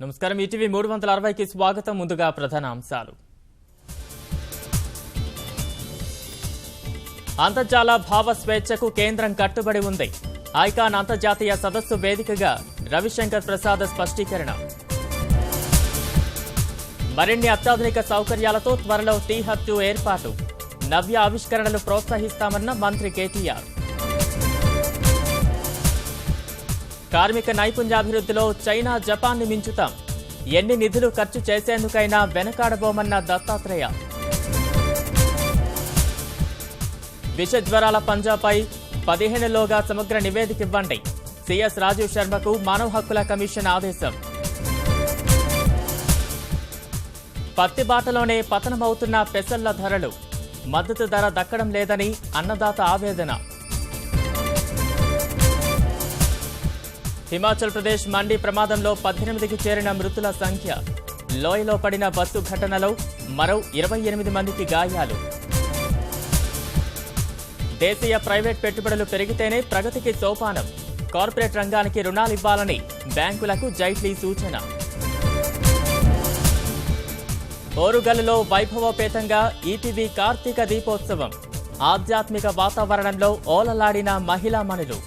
నమస్కారం ఈటీవీ 360కి స్వాగతం. ముందుగా ప్రధాన అంశాలు. అంతర్జాల భావ స్వేచ్ఛకు కేంద్రం కట్టుబడి ఉంది. ఐకాన్ అంతర్జాతీయ సదస్సు వేదికగా రవిశంకర్ ప్రసాద్ స్పష్టీకరణ. మరిన్ని అత్యాధునిక సౌకర్యాలతో త్వరలో టీ-హబ్2 ఏర్పాటు. నవ్య ఆవిష్కరణలు ప్రోత్సహిస్తామన్న మంత్రి కేటీఆర్. కార్మిక నైపుణ్యాభివృద్ధిలో చైనా, జపాన్ని మించుతాం. ఎన్ని నిధులు ఖర్చు చేసేందుకైనా వెనకాడబోమన్న దత్తాత్రేయ. విష జ్వరాల పంజాపై 15లోగా సమగ్ర నివేదిక ఇవ్వండి. సిఎస్ రాజీవ్ శర్మకు మానవ హక్కుల కమిషన్ ఆదేశం. పత్తి బాటలోనే పతనమవుతున్న పెసళ్ల ధరలు. మద్దతు ధర దక్కడం లేదని అన్నదాత ఆవేదన. హిమాచల్ ప్రదేశ్ మండి ప్రమాదంలో 18కి చేరిన మృతుల సంఖ్య. లోయలో పడిన బస్సు ఘటనలో మరో 28 మందికి గాయాలు. దేశీయ ప్రైవేట్ పెట్టుబడులు పెరిగితేనే ప్రగతికి సోపానం. కార్పొరేట్ రంగానికి రుణాలివ్వాలని బ్యాంకులకు జైట్లీ సూచన. ఓరుగల్లులో వైభవోపేతంగా ఈటీవీ కార్తీక దీపోత్సవం. ఆధ్యాత్మిక వాతావరణంలో ఓలలాడిన మహిళామణులు.